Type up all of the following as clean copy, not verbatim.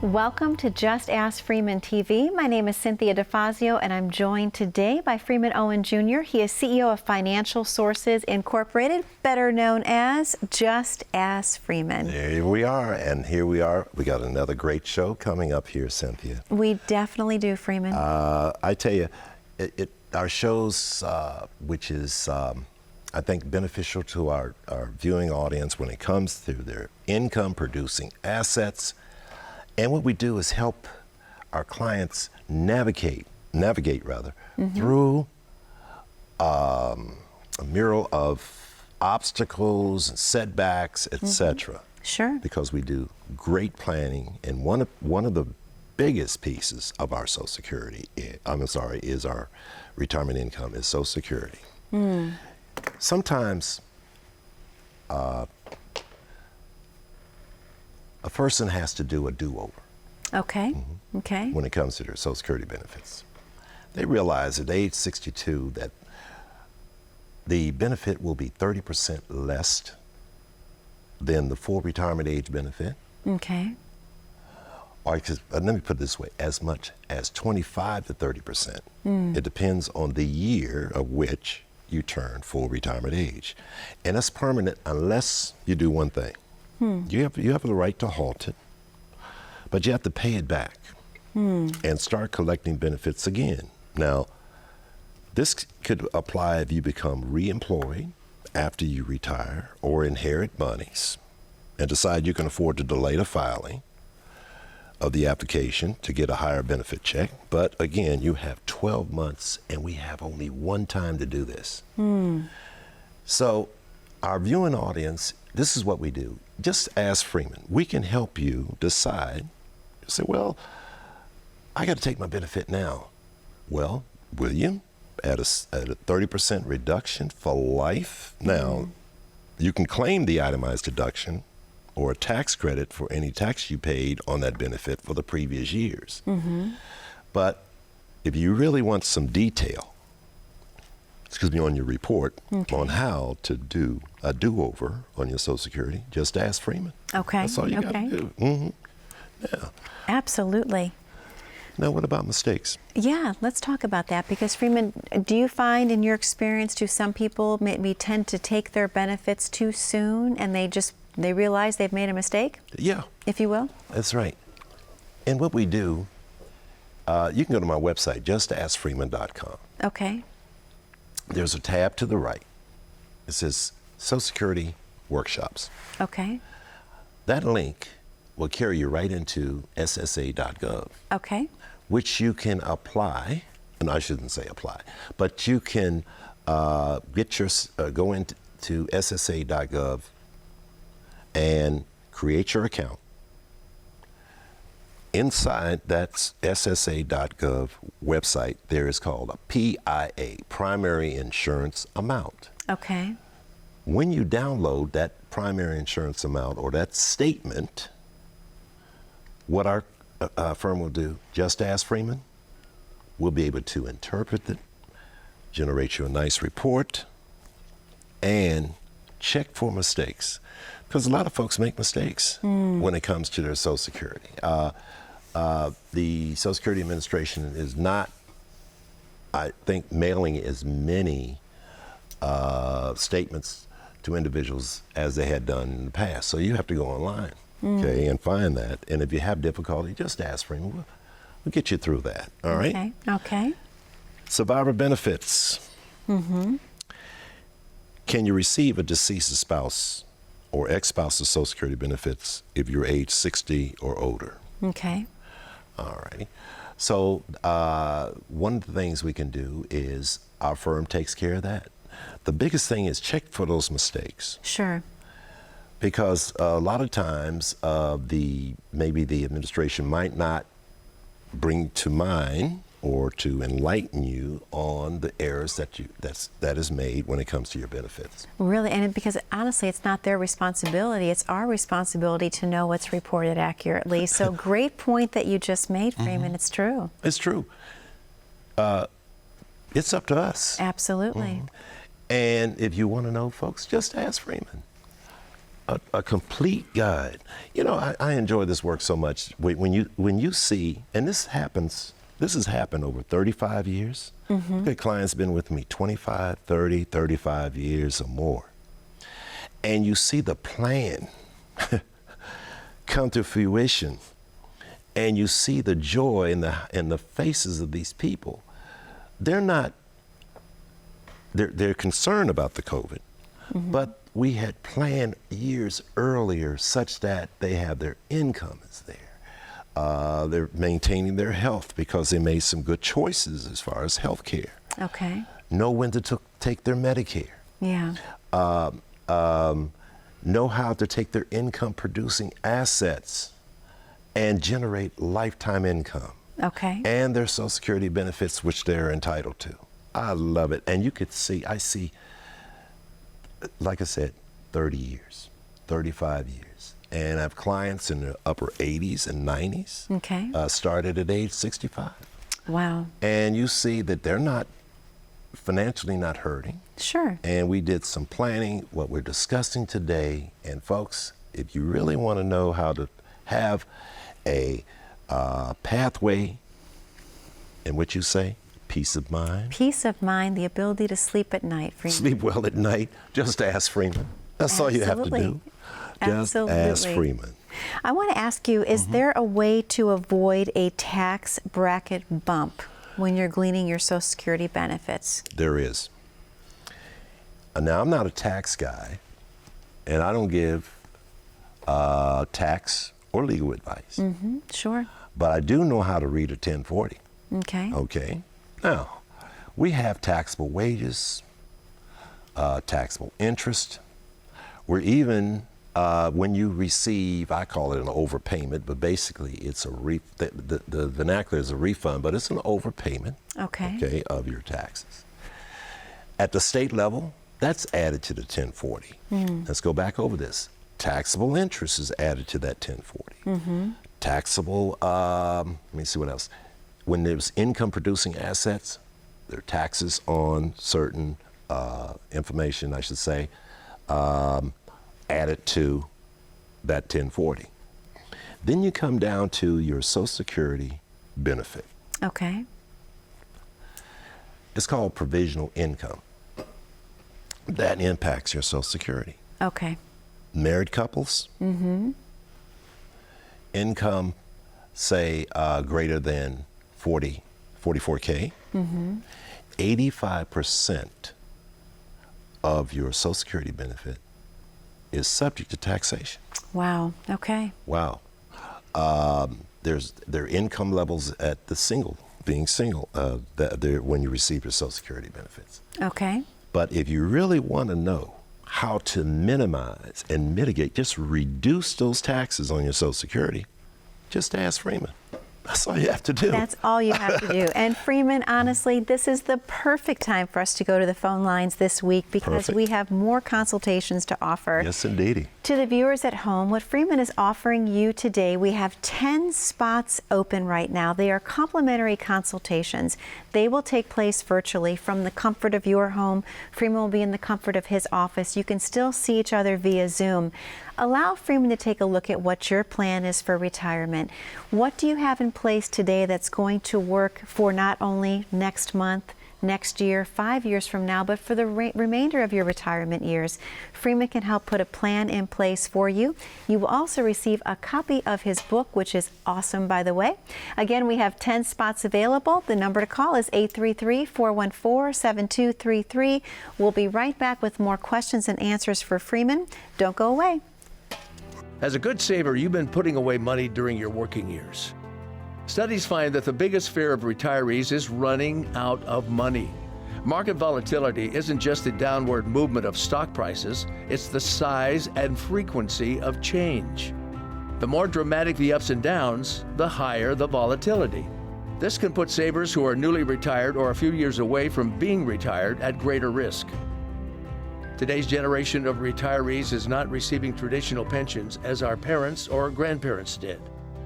Welcome to Just Ask Freeman TV. My name is Cynthia DeFazio, and I'm joined today by Freeman Owen Jr. He is CEO of Financial Sources Incorporated, better known as Just Ask Freeman. There we are, and here we are. We got another great show coming up here, Cynthia. We definitely do, Freeman. I tell you, our shows, which is, I think, beneficial to our viewing audience when it comes to their income-producing assets. And what we do is help our clients navigate through a mural of obstacles and setbacks, etc. Sure. Because we do great planning, and one of the biggest pieces of our Social Security, is our retirement income, is Social Security. Sometimes a person has to do a do-over. Okay. Okay. When it comes to their Social Security benefits. They realize at age 62 that the benefit will be 30% less than the full retirement age benefit. Okay. Or let me put it this way, as much as 25 to 30%. It depends on the year of which you turn full retirement age. And that's permanent unless you do one thing. You have the right to halt it, but you have to pay it back and start collecting benefits again. Now, this could apply if you become re-employed after you retire or inherit monies and decide you can afford to delay the filing of the application to get a higher benefit check. But again, you have 12 months, and we have only one time to do this. So our viewing audience, this is what we do. Just ask Freeman. We can help you decide. Say, well, I got to take my benefit now. Well, will you? At a 30% reduction for life? Now, you can claim the itemized deduction or a tax credit for any tax you paid on that benefit for the previous years. But if you really want some detail, on your report on how to do a do-over on your Social Security, just ask Freeman. Okay. That's all you got to do. Yeah. Absolutely. Now, what about mistakes? Yeah, let's talk about that, because Freeman, do you find in your experience, do some people maybe tend to take their benefits too soon and they realize they've made a mistake? Yeah. If you will? That's right. And what we do, you can go to my website, justaskfreeman.com. Okay. There's a tab to the right. It says Social Security Workshops. Okay. That link will carry you right into ssa.gov. Okay. Which you can apply, and I shouldn't say apply, but you can go into ssa.gov and create your account. Inside that ssa.gov website, there is called a PIA, Primary Insurance Amount. Okay. When you download that primary insurance amount or that statement, what our firm will do, Just Ask Freeman, we'll be able to interpret it, generate you a nice report, and check for mistakes. Because a lot of folks make mistakes when it comes to their Social Security. The Social Security Administration is not, I think, mailing as many statements to individuals as they had done in the past. So you have to go online, okay, and find that. And if you have difficulty, just ask Freeman. We'll get you through that, all right? Okay, okay. Survivor benefits. Can you receive a deceased spouse or ex-spouse's Social Security benefits if you're age 60 or older? Okay. All right. So one of the things we can do is our firm takes care of that. The biggest thing is check for those mistakes. Sure. Because a lot of times maybe the administration might not bring to mind or to enlighten you on the errors that is made when it comes to your benefits. Really, and because honestly, it's not their responsibility, it's our responsibility to know what's reported accurately. So great point that you just made, Freeman. It's true. It's true. It's up to us. Absolutely. And if you want to know, folks, just ask Freeman. a complete guide. You know, I enjoy this work so much. When you see, and this has happened over 35 years. Mm-hmm. The client's been with me 25, 30, 35 years or more. And you see the plan come to fruition, and you see the joy in the faces of these people. They're concerned about the COVID, mm-hmm. but we had planned years earlier such that they have their income is there. They're maintaining their health because they made some good choices as far as health care. Okay. Know when to take their Medicare. Yeah. Know how to take their income producing assets and generate lifetime income. Okay. And their Social Security benefits, which they're entitled to. I love it. And you could see, I see, like I said, 30 years, 35 years. And I have clients in the upper 80s and 90s. Okay. Started at age 65. Wow. And you see that they're not financially not hurting. Sure. And we did some planning, what we're discussing today. And folks, if you really want to know how to have a pathway in which you say, peace of mind. Peace of mind, the ability to sleep at night, Freeman. Sleep well at night, just ask Freeman. That's all you have to do. Just ask Freeman. I want to ask you, is there a way to avoid a tax bracket bump when you're gleaning your Social Security benefits? There is. Now, I'm not a tax guy, and I don't give tax or legal advice. Mm-hmm. Sure. But I do know how to read a 1040. Okay. Okay. Now, we have taxable wages, taxable interest. We're even, when you receive, I call it an overpayment, but basically it's the vernacular is a refund, but it's an overpayment, okay, of your taxes. At the state level, that's added to the 1040. Let's go back over this. Taxable interest is added to that 1040. Mm-hmm. Taxable, let me see what else. When there's income producing assets, there are taxes on certain information, I should say, added to that 1040. Then you come down to your Social Security benefit. Okay. It's called provisional income. That impacts your Social Security. Okay. Married couples, income, say, greater than 44K, 85% of your Social Security benefit is subject to taxation. Wow. Okay. Wow. There are income levels at the being single, when you receive your Social Security benefits. Okay. But if you really want to know how to minimize and mitigate, just reduce those taxes on your Social Security, just ask Freeman. That's all you have to do. That's all you have to do. And Freeman, honestly, this is the perfect time for us to go to the phone lines this week because we have more consultations to offer. Yes, indeedy. To the viewers at home, what Freeman is offering you today, we have 10 spots open right now. They are complimentary consultations. They will take place virtually from the comfort of your home. Freeman will be in the comfort of his office. You can still see each other via Zoom. Allow Freeman to take a look at what your plan is for retirement. What do you have in place today that's going to work for not only next month, next year, 5 years from now, but for the remainder of your retirement years? Freeman can help put a plan in place for you. You will also receive a copy of his book, which is awesome, by the way. Again, we have 10 spots available. The number to call is 833-414-7233. We'll be right back with more questions and answers for Freeman. Don't go away. As a good saver, you've been putting away money during your working years. Studies find that the biggest fear of retirees is running out of money. Market volatility isn't just the downward movement of stock prices, it's the size and frequency of change. The more dramatic the ups and downs, the higher the volatility. This can put savers who are newly retired or a few years away from being retired at greater risk. Today's generation of retirees is not receiving traditional pensions as our parents or grandparents did.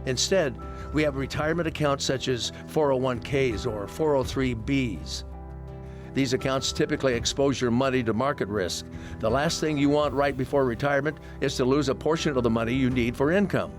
Instead, we have retirement accounts such as 401ks or 403bs. These accounts typically expose your money to market risk. The last thing you want right before retirement is to lose a portion of the money you need for income.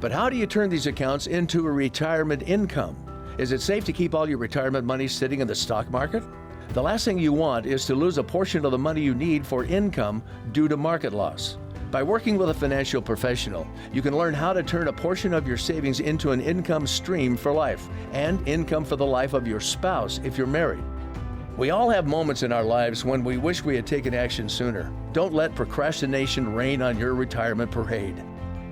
But how do you turn these accounts into a retirement income? Is it safe to keep all your retirement money sitting in the stock market? The last thing you want is to lose a portion of the money you need for income due to market loss. By working with a financial professional, you can learn how to turn a portion of your savings into an income stream for life and income for the life of your spouse if you're married. We all have moments in our lives when we wish we had taken action sooner. Don't let procrastination reign on your retirement parade.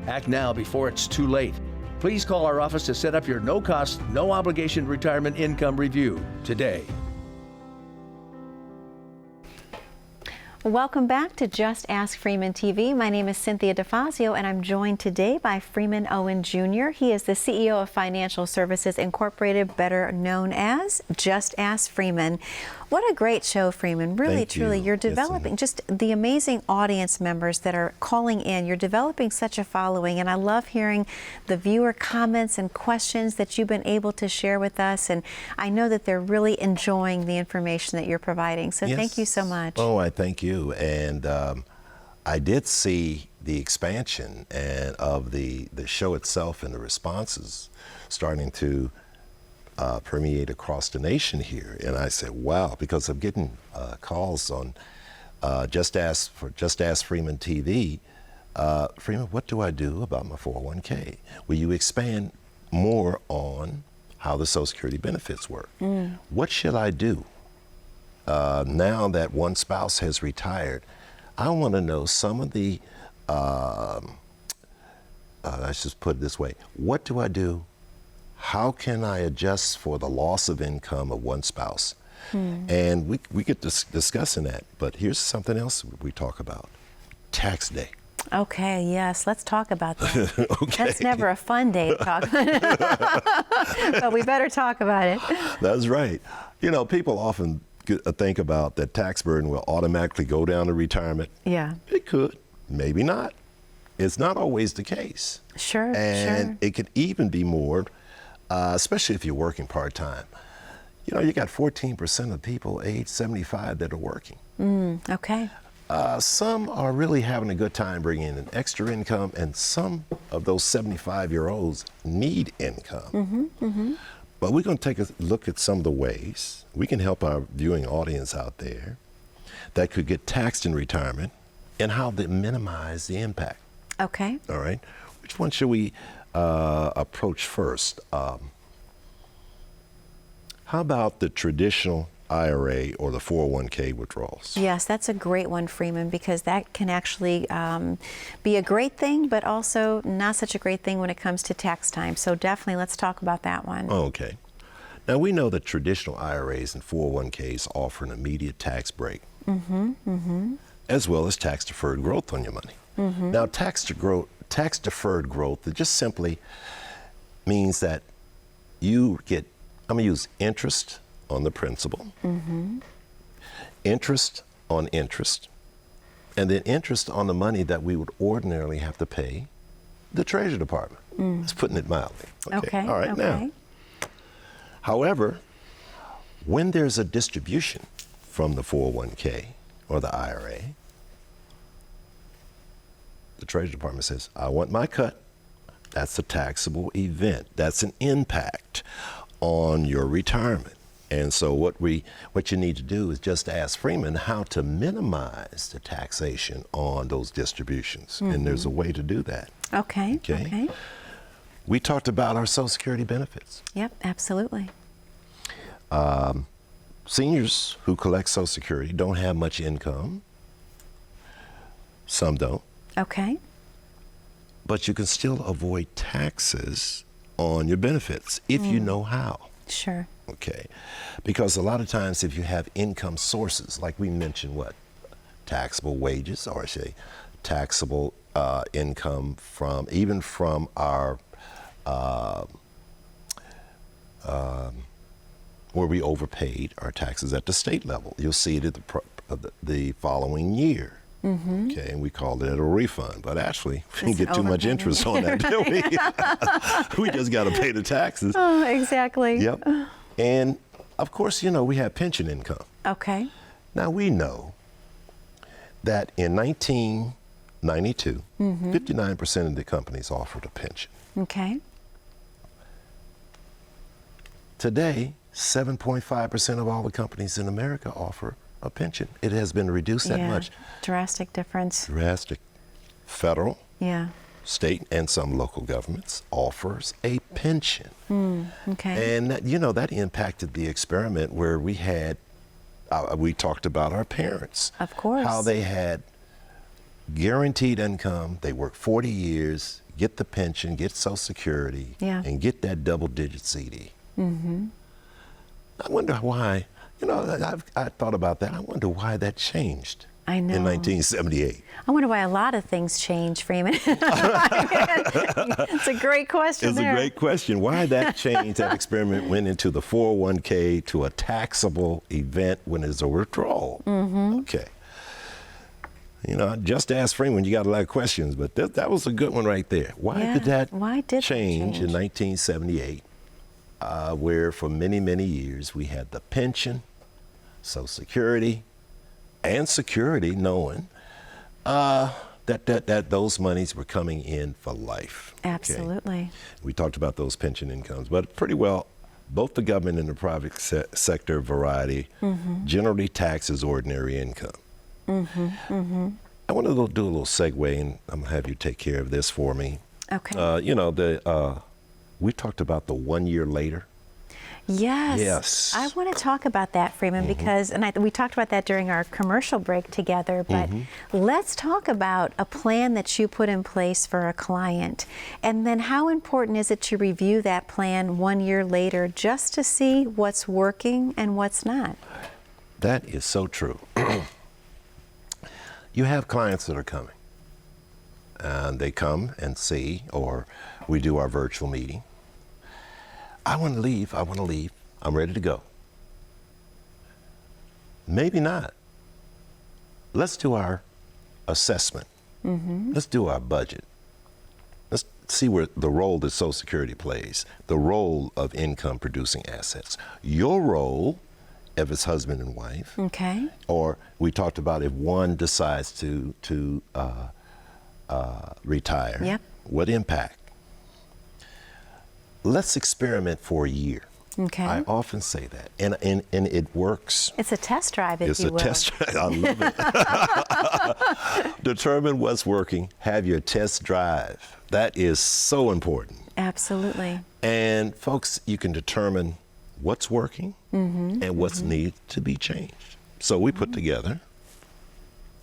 Act now before it's too late. Please call our office to set up your no-cost, no-obligation retirement income review today. Welcome back to Just Ask Freeman TV. My name is Cynthia DeFazio, and I'm joined today by Freeman Owen Jr. He is the CEO of Financial Services Incorporated, better known as Just Ask Freeman. What a great show, Freeman. Really, truly, you're developing just the amazing audience members that are calling in. You're developing such a following, and I love hearing the viewer comments and questions that you've been able to share with us, and I know that they're really enjoying the information that you're providing. So thank you so much. Oh, I thank you. And I did see the expansion of the show itself and the responses starting to permeate across the nation here, and I said, wow, because I'm getting calls on Just Ask Freeman TV. Freeman, what do I do about my 401k? Will you expand more on how the Social Security benefits work? What should I do now that one spouse has retired? I want to know some of the, let's just put it this way, what do I do? How can I adjust for the loss of income of one spouse? And we get discussing that, but here's something else we talk about, tax day. Okay, yes, let's talk about that. Okay. That's never a fun day to talk about, but we better talk about it. That's right. You know, people often think about that tax burden will automatically go down to retirement. Yeah. It could, maybe not. It's not always the case. Sure, and it could even be more, especially if you're working part-time. You know, you got 14% of people age 75 that are working. Okay. Some are really having a good time bringing in an extra income, and some of those 75-year-olds need income. But we're going to take a look at some of the ways we can help our viewing audience out there that could get taxed in retirement and how to minimize the impact. Okay. All right. Which one should we approach first? How about the traditional IRA or the 401k withdrawals? Yes, that's a great one, Freeman, because that can actually be a great thing, but also not such a great thing when it comes to tax time. So definitely let's talk about that one. Okay. Now we know that traditional IRAs and 401ks offer an immediate tax break, as well as tax-deferred growth on your money. Now tax-deferred growth, it just simply means that you get, I'm going to use interest on the principal, interest on interest, and then interest on the money that we would ordinarily have to pay the Treasury Department. That's putting it mildly. Okay. All right. Now, however, when there's a distribution from the 401k or the IRA, the Treasury Department says, I want my cut. That's a taxable event. That's an impact on your retirement. And so what you need to do is just ask Freeman how to minimize the taxation on those distributions. And there's a way to do that. Okay. We talked about our Social Security benefits. Yep, absolutely. Seniors who collect Social Security don't have much income. Some don't. Okay. But you can still avoid taxes on your benefits if you know how. Sure. Okay. Because a lot of times if you have income sources, like we mentioned, taxable wages, or I say taxable income from our where we overpaid our taxes at the state level. You'll see it at the following year. Okay, and we called it a refund, but actually we didn't get too much interest on that, did we? We just got to pay the taxes. Oh, exactly. Yep. And Of course, we have pension income. Okay. Now, we know that in 1992, 59% of the companies offered a pension. Okay. Today, 7.5% of all the companies in America offer a pension. It has been reduced that much. Drastic difference. Drastic. Federal, Yeah. state, and some local governments offers a pension. Okay. And that impacted the experiment where we had, we talked about our parents. Of course. How they had guaranteed income. They work 40 years, get the pension, get Social Security, and get that double-digit CD. I wonder why, I thought about that. I wonder why that changed. I know. In 1978. I wonder why a lot of things change, Freeman. It's a great question. It's a great question. Why that change, that experiment went into the 401k to a taxable event when there's a withdrawal. Okay. Just ask Freeman, you got a lot of questions, but that was a good one right there. Why did that change in 1978, where for many, many years we had the pension, Social Security, and security, knowing that those monies were coming in for life. Absolutely. Okay? We talked about those pension incomes, but pretty well, both the government and the private sector variety generally taxes ordinary income. I want to do a little segue, and I'm gonna have you take care of this for me. Okay. We talked about the 1 year later. Yes. Yes. I want to talk about that, Freeman, because, we talked about that during our commercial break together, but let's talk about a plan that you put in place for a client. And then how important is it to review that plan 1 year later just to see what's working and what's not? That is so true. You have clients that are coming, and they come and see, or we do our virtual meeting. I want to leave, I'm ready to go. Maybe not. Let's do our assessment. Let's do our budget. Let's see where the role that Social Security plays, the role of income producing assets, your role if it's husband and wife. Okay. Or we talked about if one decides to retire. Yep. What impact? Let's experiment for a year. Okay. I often say that, and it works. It's a test drive, if you will. It's a test drive. I love it. Determine what's working. Have your test drive. That is so important. Absolutely. And folks, you can determine what's working and what's needs to be changed. So we put together,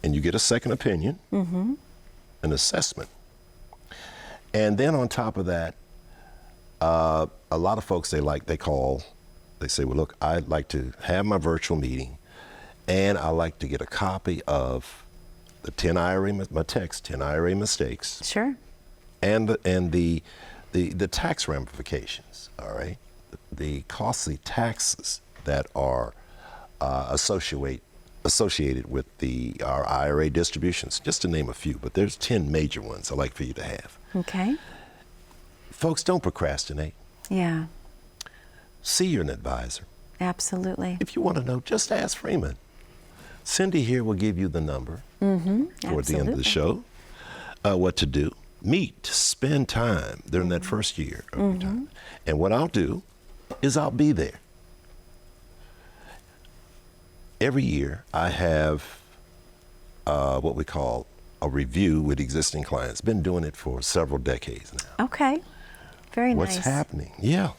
and you get a second opinion, an assessment. And then on top of that, a lot of folks, they say, well, look, I'd like to have my virtual meeting, and I like to get a copy of the 10 IRA mistakes. Sure. And the tax ramifications, all right? The costly taxes that are associated with our IRA distributions, just to name a few, but there's 10 major ones I'd like for you to have. Okay. Folks, don't procrastinate. Yeah. See an advisor. Absolutely. If you want to know, just ask Freeman. Cindy here will give you the number toward the end of the show, what to do. Meet, spend time during that first year of retirement. And what I'll do is I'll be there. Every year I have what we call a review with existing clients. Been doing it for several decades now. Okay. Very nice. What's happening? Yeah.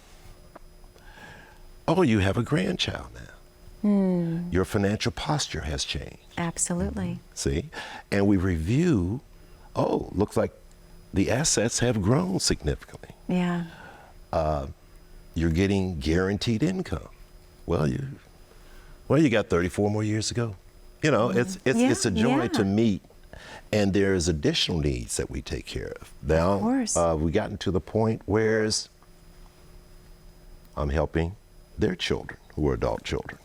Oh, you have a grandchild now. Your financial posture has changed. Absolutely. See? And we review, looks like the assets have grown significantly. Yeah. You're getting guaranteed income. Well, you got 34 more years to go. It's a joy to meet. And there's additional needs that we take care of. Now, we've gotten to the point where I'm helping their children, who are adult children,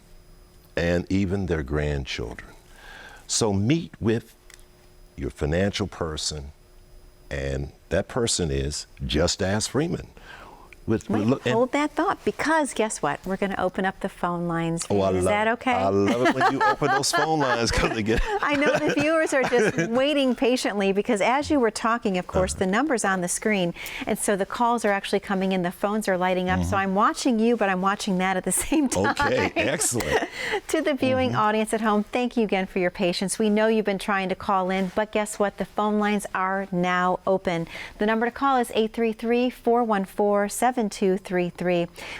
and even their grandchildren. So meet with your financial person, and that person is Just Ask Freeman. Hold that thought, because guess what? We're going to open up the phone lines. Is that okay? I love it when you open those phone lines, because they get. I know the viewers are just waiting patiently, because as you were talking, of course, the number's on the screen, and so the calls are actually coming in, the phones are lighting up. So I'm watching you, but I'm watching that at the same time. Okay, excellent. To the viewing audience at home, thank you again for your patience. We know you've been trying to call in, but guess what? The phone lines are now open. The number to call is 833-414-7233.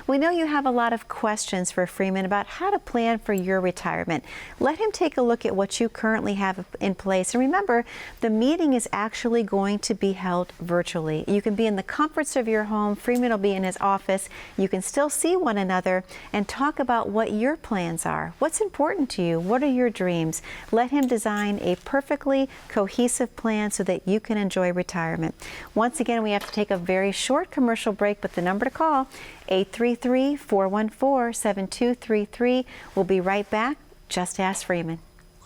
We know you have a lot of questions for Freeman about how to plan for your retirement. Let him take a look at what you currently have in place. And remember, the meeting is actually going to be held virtually. You can be in the comforts of your home. Freeman will be in his office. You can still see one another and talk about what your plans are. What's important to you? What are your dreams? Let him design a perfectly cohesive plan so that you can enjoy retirement. Once again, we have to take a very short commercial break, but the number to call, 833-414-7233. We'll be right back. Just ask Freeman.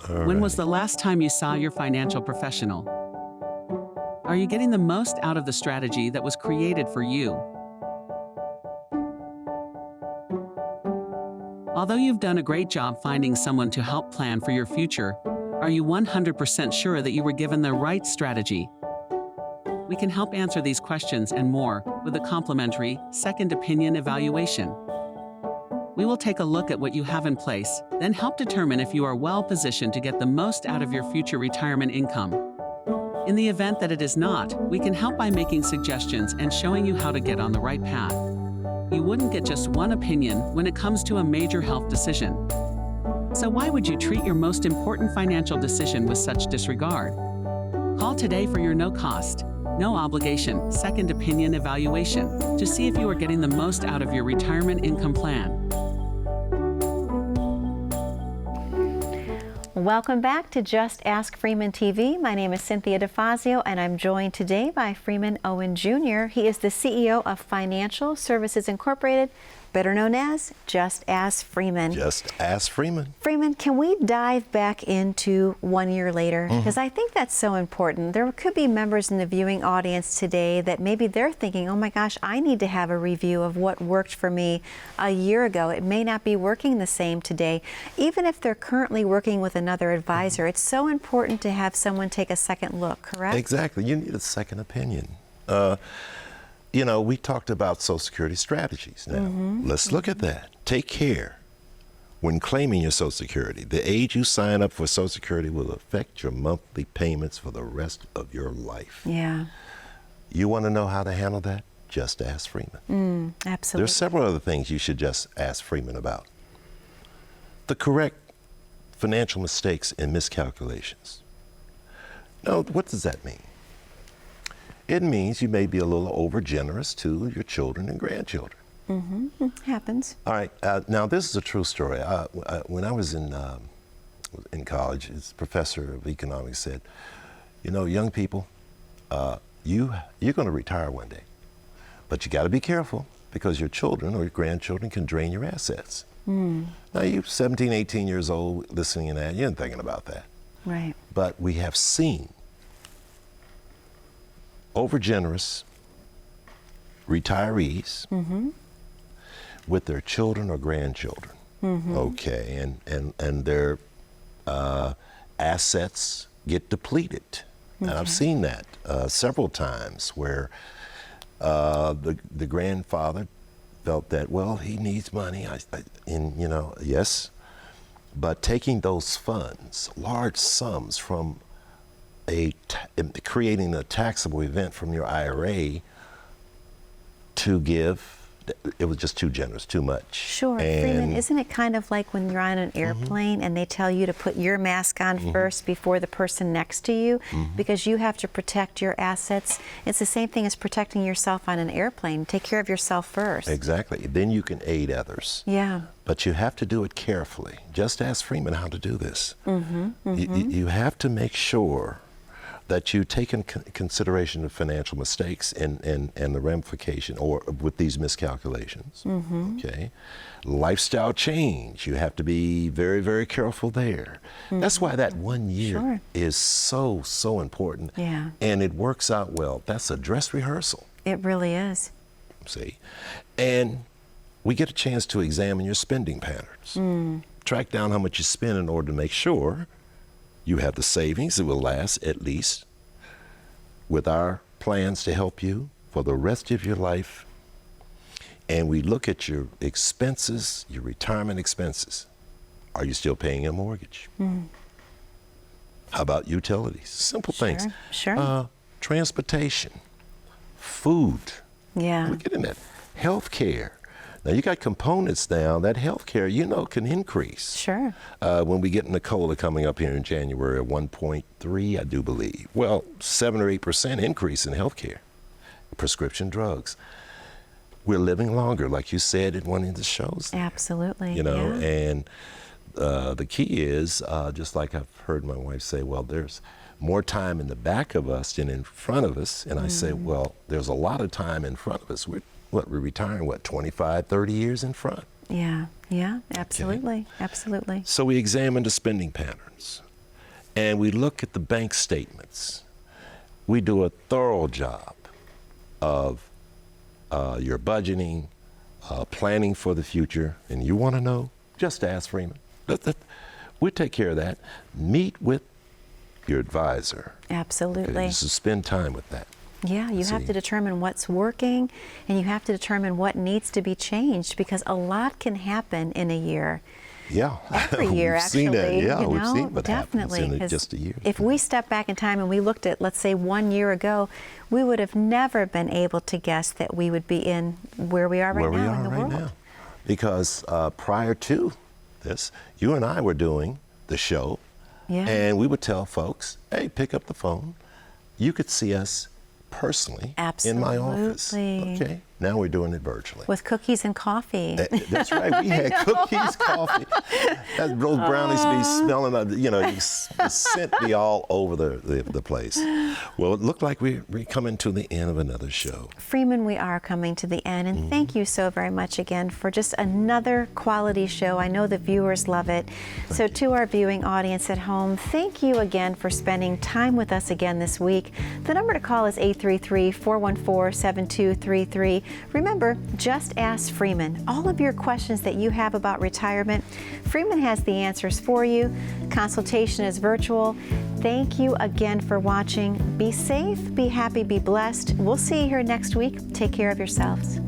When was the last time you saw your financial professional? Are you getting the most out of the strategy that was created for you? Although you've done a great job finding someone to help plan for your future, are you 100% sure that you were given the right strategy? We can help answer these questions and more with a complimentary second opinion evaluation. We will take a look at what you have in place, then help determine if you are well positioned to get the most out of your future retirement income. In the event that it is not, we can help by making suggestions and showing you how to get on the right path. You wouldn't get just one opinion when it comes to a major health decision. So why would you treat your most important financial decision with such disregard? Call today for your no-cost, no obligation second opinion evaluation to see if you are getting the most out of your retirement income plan. Welcome back to Just Ask Freeman TV. My name is Cynthia DeFazio, and I'm joined today by Freeman Owen Jr. He is the CEO of Financial Services Incorporated, better known as Just Ask Freeman. Just ask Freeman. Freeman, can we dive back into 1 year later? Because I think that's so important. There could be members in the viewing audience today that maybe they're thinking, oh my gosh, I need to have a review of what worked for me a year ago. It may not be working the same today. Even if they're currently working with another advisor, it's so important to have someone take a second look, correct? Exactly. You need a second opinion. You know, we talked about Social Security strategies now. Let's look at that. Take care when claiming your Social Security. The age you sign up for Social Security will affect your monthly payments for the rest of your life. Yeah. You want to know how to handle that? Just ask Freeman. Absolutely. There's several other things you should just ask Freeman about. The correct financial mistakes and miscalculations. Now, what does that mean? It means you may be a little over generous to your children and grandchildren. Happens. All right. Now, this is a true story. When I was in college, this professor of economics said, you know, young people, you're going to retire one day, but you got to be careful because your children or your grandchildren can drain your assets. Now, you're 17, 18 years old listening to that. You ain't thinking about that. Right. But we have seen overgenerous retirees with their children or grandchildren. Okay, and their assets get depleted. And I've seen that several times where the grandfather felt that, well, he needs money, and you know, yes, but taking those funds, large sums from creating a taxable event from your IRA to give, it was just too generous, too much. Sure. And Freeman, isn't it kind of like when you're on an airplane and they tell you to put your mask on first before the person next to you because you have to protect your assets? It's the same thing as protecting yourself on an airplane. Take care of yourself first. Exactly. Then you can aid others. Yeah. But you have to do it carefully. Just ask Freeman how to do this. You have to make sure that you take in consideration of financial mistakes and the ramification or with these miscalculations. Okay, lifestyle change, you have to be very, very careful there. That's why that 1 year is so important. Yeah. And it works out well. That's a dress rehearsal. It really is. see? And we get a chance to examine your spending patterns. Track down how much you spend in order to make sure you have the savings that will last at least with our plans to help you for the rest of your life. And we look at your expenses, your retirement expenses. Are you still paying a mortgage? How about utilities? Simple things. Sure. Transportation, food. Yeah. We get in that. Healthcare. Now you got components now that healthcare, can increase. Sure. When we get in the COLA coming up here in January at 1.3, I do believe. Well, 7 or 8% increase in healthcare, prescription drugs. We're living longer, like you said in one of the shows. Absolutely. And the key is, just like I've heard my wife say, well, there's more time in the back of us than in front of us. And I say, well, there's a lot of time in front of us. We're retiring, 25, 30 years in front. Yeah, absolutely, absolutely. So we examine the spending patterns, and we look at the bank statements. We do a thorough job of your budgeting, planning for the future, and you want to know, just ask Freeman. We take care of that. Meet with your advisor. Absolutely. Just spend time with that. Yeah, you have to determine what's working, and you have to determine what needs to be changed, because a lot can happen in a year. Yeah. Every year, we've actually. Seen that. Yeah, you we've know, seen what definitely, happens in just a year. If we step back in time and we looked at, let's say, 1 year ago, we would have never been able to guess that we would be in where we are right now in the world. Now. Because prior to this, you and I were doing the show, and we would tell folks, hey, pick up the phone. You could see us personally in my office. Okay, now we're doing it virtually. With cookies and coffee. That's right, we had cookies, coffee. Those brownies be smelling, the scent be all over the place. Well, it looked like we're coming to the end of another show. Freeman, we are coming to the end, and thank you so very much again for just another quality show. I know the viewers love it. So to our viewing audience at home, thank you again for spending time with us again this week. The number to call is 833-414-7233. Remember, just ask Freeman. All of your questions that you have about retirement, Freeman has the answers for you. Consultation is virtual. Thank you again for watching. Be safe, be happy, be blessed. We'll see you here next week. Take care of yourselves.